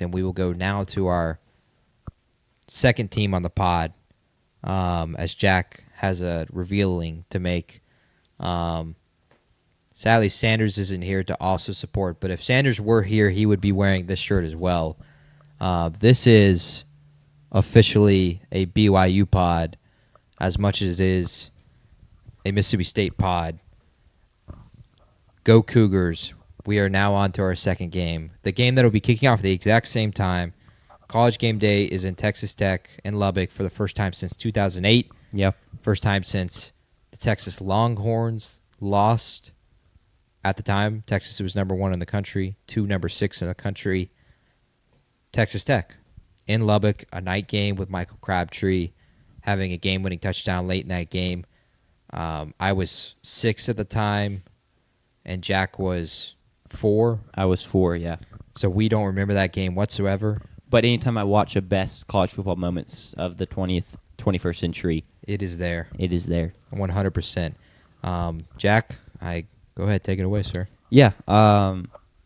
and we will go now to our second team on the pod, as Jack has a revealing to make. Sadly, Sanders isn't here to also support, but if Sanders were here, he would be wearing this shirt as well. This is officially a BYU pod as much as it is a Mississippi State pod. Go Cougars. We are now on to our second game. The game that will be kicking off at the exact same time. College game day is in Texas Tech in Lubbock for the first time since 2008. Yep. First time since the Texas Longhorns lost. At the time, Texas was number 1 in the country, number 6 in the country. Texas Tech in Lubbock, a night game with Michael Crabtree having a game-winning touchdown late in that game. I was 6 at the time, and Jack was 4. I was 4, yeah. So we don't remember that game whatsoever. But anytime I watch a best college football moments of the 21st century, it is there. It is there. 100%. Jack, go ahead, take it away, sir. Yeah.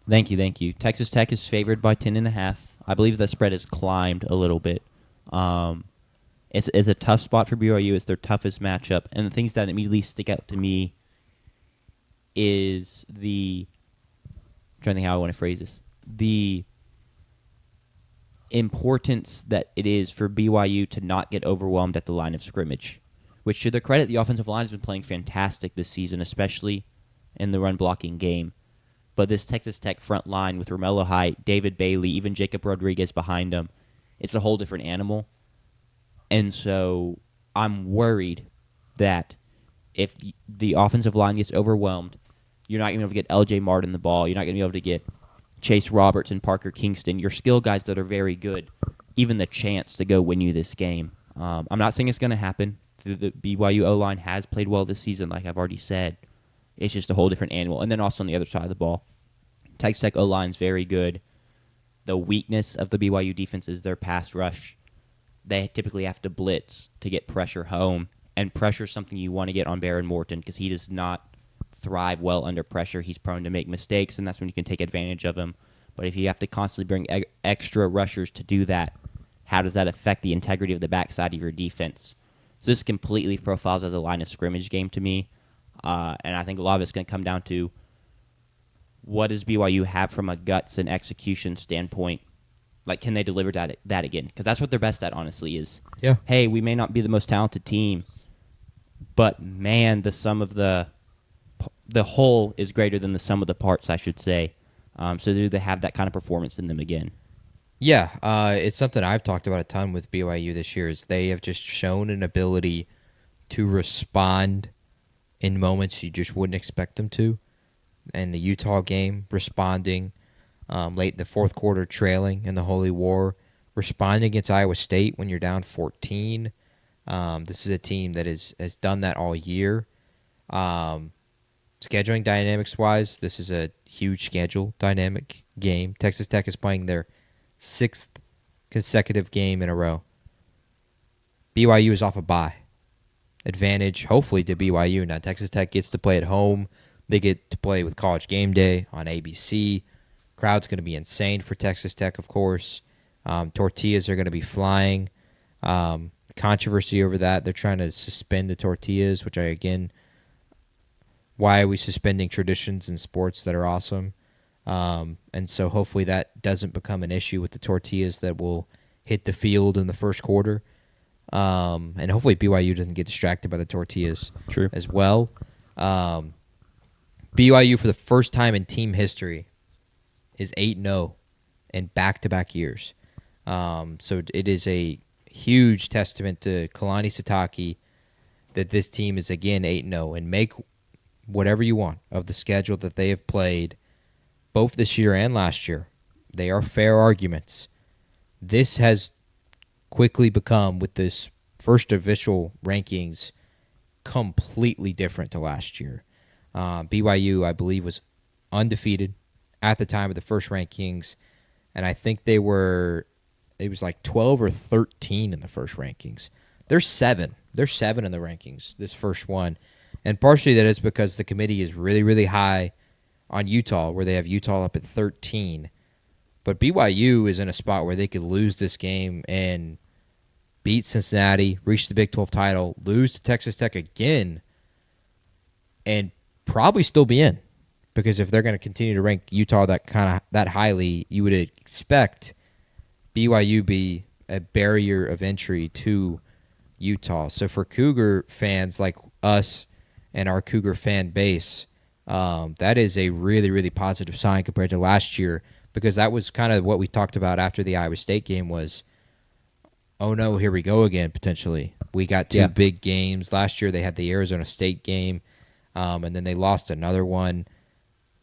Thank you. Texas Tech is favored by 10.5. I believe the spread has climbed a little bit. It's a tough spot for BYU. It's their toughest matchup. And the things that immediately stick out to me is I'm trying to think how I want to phrase this. The importance that it is for BYU to not get overwhelmed at the line of scrimmage, which, to their credit, the offensive line has been playing fantastic this season, especially in the run-blocking game. But this Texas Tech front line with Romello Height, David Bailey, even Jacob Rodriguez behind him, it's a whole different animal. And so I'm worried that if the offensive line gets overwhelmed, you're not going to be able to get L.J. Martin the ball. You're not going to be able to get Chase Roberts and Parker Kingston, your skill guys that are very good, even the chance to go win you this game. I'm not saying it's going to happen. The BYU O-line has played well this season, like I've already said. It's just a whole different animal. And then also on the other side of the ball, Texas Tech O-line is very good. The weakness of the BYU defense is their pass rush. They typically have to blitz to get pressure home, and pressure is something you want to get on Baron Morton because he does not thrive well under pressure. He's prone to make mistakes, and that's when you can take advantage of him. But if you have to constantly bring extra rushers to do that, how does that affect the integrity of the backside of your defense? So this completely profiles as a line of scrimmage game to me, and I think a lot of it's going to come down to what does BYU have from a guts and execution standpoint. Like, can they deliver that again? Because that's what they're best at, honestly, is, yeah. Hey, we may not be the most talented team, but, man, the sum of the whole is greater than the sum of the parts, I should say. So do they have that kind of performance in them again? Yeah, it's something I've talked about a ton with BYU this year is they have just shown an ability to respond in moments you just wouldn't expect them to. And the Utah game, responding late in the fourth quarter, trailing in the Holy War, responding against Iowa State when you're down 14. This is a team that has done that all year. Scheduling dynamics-wise, this is a huge schedule dynamic game. Texas Tech is playing their 6th consecutive game in a row. BYU is off a bye. Advantage, hopefully, to BYU. Now, Texas Tech gets to play at home. They get to play with College Game Day on ABC. Crowd's going to be insane for Texas Tech, of course. Tortillas are going to be flying. Controversy over that. They're trying to suspend the tortillas, which why are we suspending traditions in sports that are awesome? And so hopefully that doesn't become an issue with the tortillas that will hit the field in the first quarter. And hopefully BYU doesn't get distracted by the tortillas as well. BYU, for the first time in team history, is 8-0 in back-to-back years. So it is a huge testament to Kalani Sitake that this team is, again, 8-0. And make whatever you want of the schedule that they have played both this year and last year. They are fair arguments. This has quickly become, with this first official rankings, completely different to last year. BYU, I believe, was undefeated at the time of the first rankings, and I think it was like 12 or 13 in the first rankings. They're 7. They're 7 in the rankings, this first one. And partially that is because the committee is really, really high on Utah, where they have Utah up at 13. But BYU is in a spot where they could lose this game and beat Cincinnati, reach the Big 12 title, lose to Texas Tech again, and probably still be in. Because if they're going to continue to rank Utah that highly, you would expect BYU be a barrier of entry to Utah. So for Cougar fans like us and our Cougar fan base, that is a really, really positive sign compared to last year, because that was kind of what we talked about after the Iowa State game was, oh no, here we go again, potentially. We got two big games. Last year they had the Arizona State game, and then they lost another one.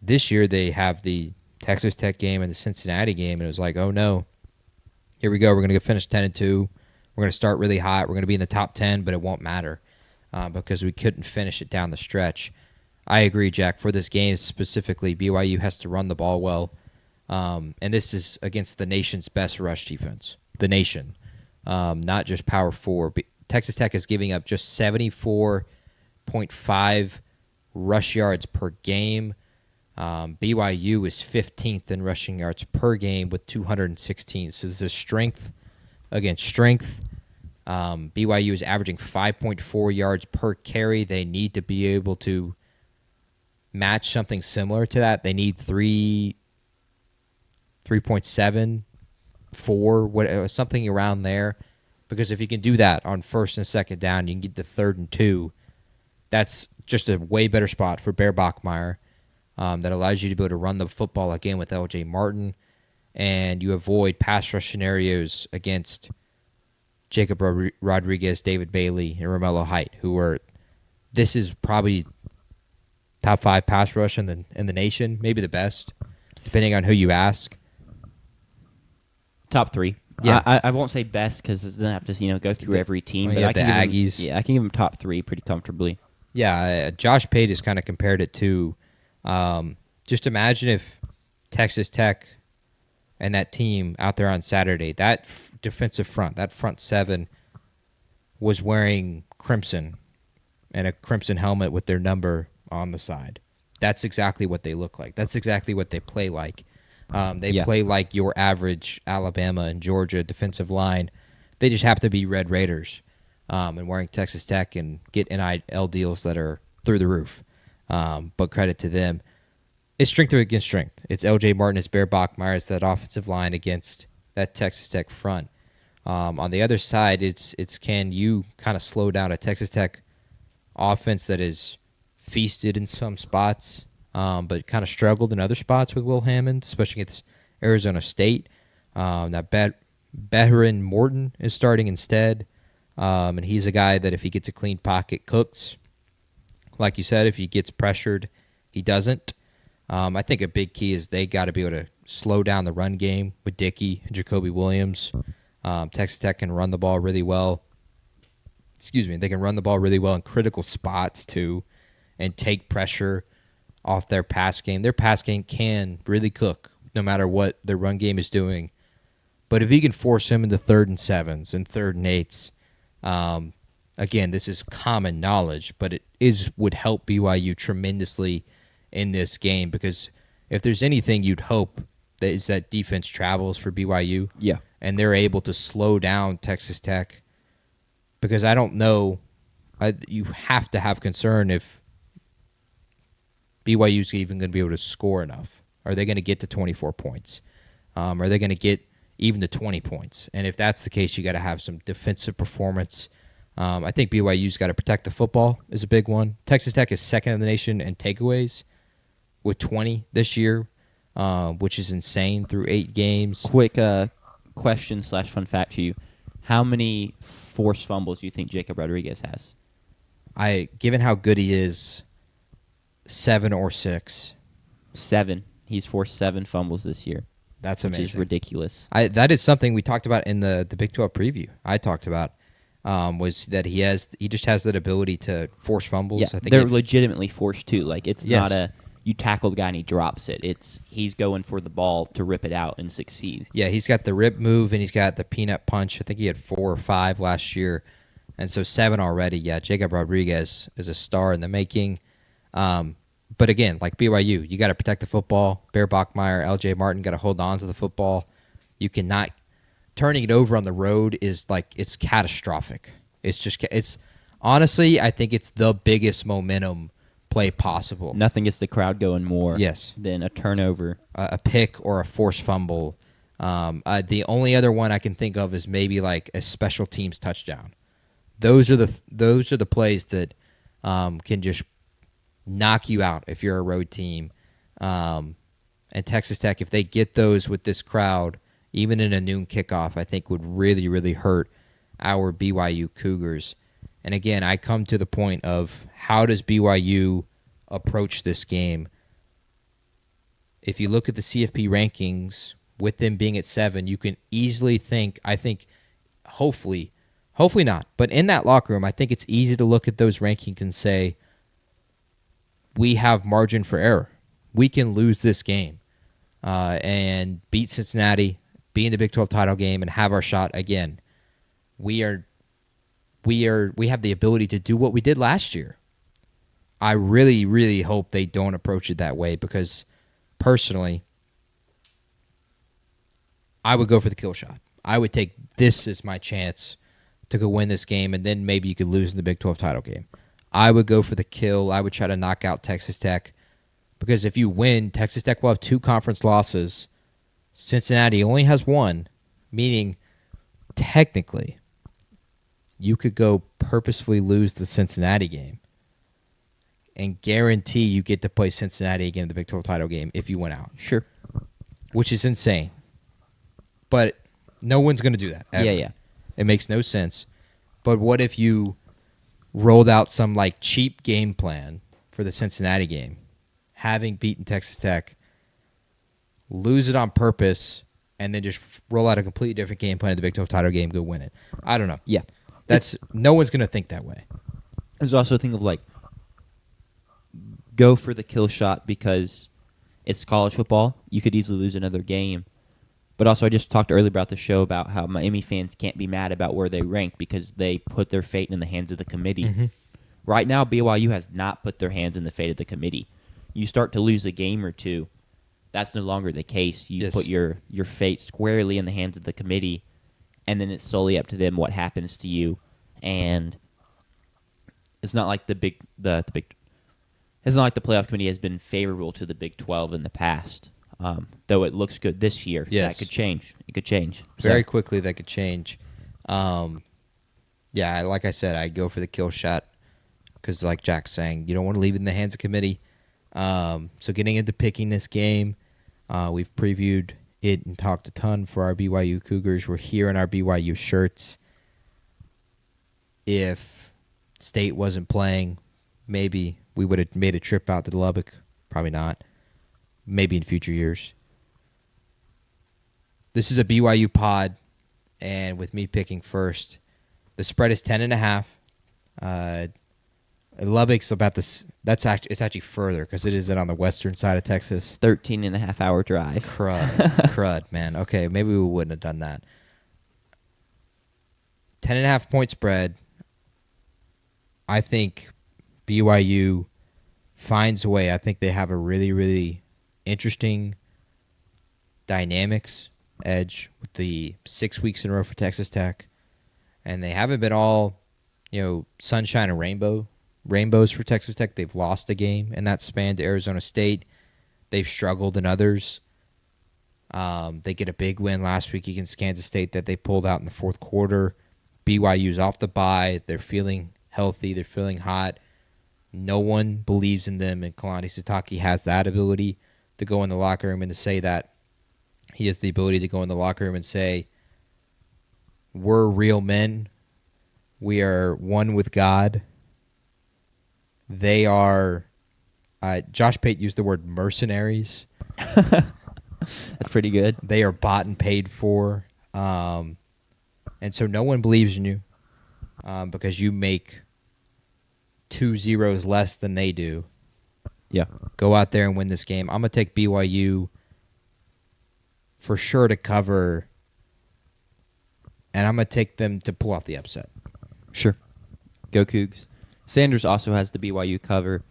This year they have the Texas Tech game and the Cincinnati game, and it was like, oh no, here we go. We're going to finish 10-2. We're going to start really hot. We're going to be in the top 10, but it won't matter because we couldn't finish it down the stretch. I agree, Jack. For this game specifically, BYU has to run the ball well, and this is against the nation's best rush defense. The nation, not just Power 4. Texas Tech is giving up just 74.5 rush yards per game. BYU is 15th in rushing yards per game with 216. So this is strength against strength. BYU is averaging 5.4 yards per carry. They need to be able to match something similar to that. They need 3.7, 4, whatever, something around there. Because if you can do that on first and second down, you can get to 3rd and 2. That's just a way better spot for Bear Bachmeier. That allows you to be able to run the football again with L.J. Martin, and you avoid pass rush scenarios against Jacob Rodriguez, David Bailey, and Romello Height, this is probably top 5 pass rush in the nation, maybe the best, depending on who you ask. Top 3. Yeah, I won't say best because it doesn't have to go through every team. But I can the Aggies. I can give them top 3 pretty comfortably. Yeah, Josh Pate has kind of compared it to. Just imagine if Texas Tech and that team out there on Saturday, that defensive front, that front 7, was wearing crimson and a crimson helmet with their number on the side. That's exactly what they look like. That's exactly what they play like. They play like your average Alabama and Georgia defensive line. They just happen to be Red Raiders and wearing Texas Tech and get NIL deals that are through the roof. But credit to them. It's strength against strength. It's L.J. Martin, it's Bear Bachmeier, it's that offensive line against that Texas Tech front. On the other side, it's can you kind of slow down a Texas Tech offense that is feasted in some spots, but kind of struggled in other spots with Will Hammond, especially against Arizona State. That veteran Morton is starting instead, and he's a guy that if he gets a clean pocket, cooks. Like you said, if he gets pressured, he doesn't. I think a big key is they got to be able to slow down the run game with Dickey and Jacoby Williams. Texas Tech can run the ball really well. They can run the ball really well in critical spots, too, and take pressure off their pass game. Their pass game can really cook no matter what their run game is doing. But if he can force him into 3rd and 7s and 3rd and 8s, again, this is common knowledge, but it would help BYU tremendously in this game because if there's anything you'd hope that is that defense travels for BYU, and they're able to slow down Texas Tech, because I don't know, you have to have concern if BYU's even going to be able to score enough. Are they going to get to 24 points? Are they going to get even to 20 points? And if that's the case, you got to have some defensive performance. I think BYU's got to protect the football is a big one. Texas Tech is second in the nation in takeaways with 20 this year, which is insane through 8 games. Quick question / fun fact to you. How many forced fumbles do you think Jacob Rodriguez has? Given how good he is, 7 or 6. 7. He's forced 7 fumbles this year. That's amazing. Which is ridiculous. That is something we talked about in the Big 12 preview. I talked about was that he just has that ability to force fumbles. Yeah, I think they're legitimately forced too. Like it's Yes. not you tackle the guy and he drops it. He's going for the ball to rip it out and succeed. Yeah, he's got the rip move and he's got the peanut punch. I think he had 4 or 5 last year, and so 7 already. Yeah, Jacob Rodriguez is a star in the making. But But again, like BYU, you got to protect the football. Bear Bachmeyer, L.J. Martin got to hold on to the football. You cannot turning it over on the road is like it's catastrophic. It's honestly, I think it's the biggest momentum play possible. Nothing gets the crowd going more. Yes. Than a turnover, A pick or a forced fumble. The only other one I can think of is maybe like a special teams touchdown. Those are the plays that can just knock you out if you're a road team. And Texas Tech, if they get those with this crowd, even in a noon kickoff, I think would really, really hurt our BYU Cougars. And again, I come to the point of how does BYU approach this game? If you look at the CFP rankings, with them being at 7, you can easily think, hopefully not, but in that locker room, I think it's easy to look at those rankings and say, we have margin for error. We can lose this game and beat Cincinnati, be in the Big 12 title game, and have our shot again. We have the ability to do what we did last year. I really, really hope they don't approach it that way because personally, I would go for the kill shot. I would take this as my chance to go win this game, and then maybe you could lose in the Big 12 title game. I would go for the kill. I would try to knock out Texas Tech because if you win, Texas Tech will have 2 conference losses. Cincinnati only has 1, meaning technically you could go purposefully lose the Cincinnati game and guarantee you get to play Cincinnati again in the Big 12 title game if you win out. Sure. Which is insane. But no one's going to do that. Ever. Yeah. It makes no sense. But what if you rolled out some like cheap game plan for the Cincinnati game, having beaten Texas Tech, lose it on purpose, and then just roll out a completely different game plan in the Big 12 title game, go win it? I don't know. Yeah. No one's going to think that way. There's also a thing of like, go for the kill shot because it's college football. You could easily lose another game. But also, I just talked earlier about the show about how Miami fans can't be mad about where they rank because they put their fate in the hands of the committee. Mm-hmm. Right now, BYU has not put their hands in the fate of the committee. You start to lose a game or two, that's no longer the case. You put your fate squarely in the hands of the committee, and then it's solely up to them what happens to you. And it's not like it's not like the playoff committee has been favorable to the Big 12 in the past. Though it looks good this year, yes. That could change. It could change. Very quickly, that could change. Yeah, like I said, I'd go for the kill shot because, like Jack's saying, you don't want to leave it in the hands of committee. So getting into picking this game, we've previewed it and talked a ton for our BYU Cougars. We're here in our BYU shirts. If State wasn't playing, maybe we would have made a trip out to Lubbock. Probably not. Maybe in future years. This is a BYU pod, and with me picking first, the spread is 10.5. Lubbock's about this. It's actually further because it is on the western side of Texas. 13.5-hour drive. Crud, man. Okay, maybe we wouldn't have done that. 10.5 point spread. I think BYU finds a way. I think they have a really, really interesting dynamics edge with the 6 weeks in a row for Texas Tech, and they haven't been all sunshine and rainbows for Texas Tech. They've lost a game in that span to Arizona State. They've struggled in others. They get a big win last week against Kansas State that they pulled out in the fourth quarter. BYU's off the bye. They're feeling healthy. They're feeling hot. No one believes in them, and Kalani Sitake has that ability to go in the locker room and to say that. He has the ability to go in the locker room and say, we're real men. We are one with God. They are, Josh Pate used the word mercenaries. That's pretty good. They are bought and paid for. And so no one believes in you because you make 2 zeros less than they do. Yeah. Go out there and win this game. I'm going to take BYU for sure to cover, and I'm going to take them to pull off the upset. Sure. Go Cougs. Sanders also has the BYU cover.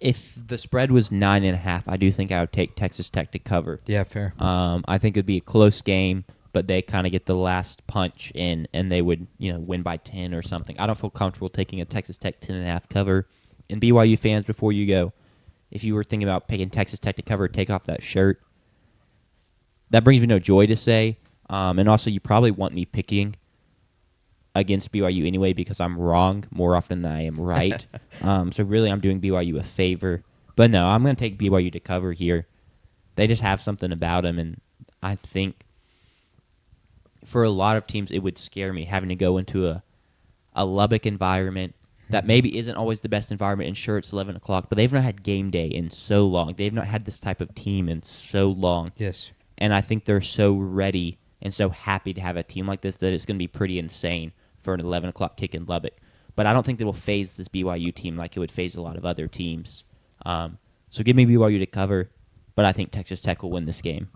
If the spread was 9.5, I do think I would take Texas Tech to cover. Yeah, fair. I think it'd be a close game, but they kind of get the last punch in, and they would, win by 10 or something. I don't feel comfortable taking a Texas Tech 10.5 cover. And BYU fans, before you go, if you were thinking about picking Texas Tech to cover, take off that shirt. That brings me no joy to say. And also, you probably want me picking against BYU anyway because I'm wrong more often than I am right. So really, I'm doing BYU a favor. But no, I'm going to take BYU to cover here. They just have something about them, and I think for a lot of teams, it would scare me having to go into a Lubbock environment that maybe isn't always the best environment. And sure, it's 11 o'clock, but they've not had game day in so long. They've not had this type of team in so long. Yes. And I think they're so ready and so happy to have a team like this that it's going to be pretty insane for an 11 o'clock kick in Lubbock. But I don't think that will phase this BYU team like it would phase a lot of other teams. So give me BYU to cover, but I think Texas Tech will win this game.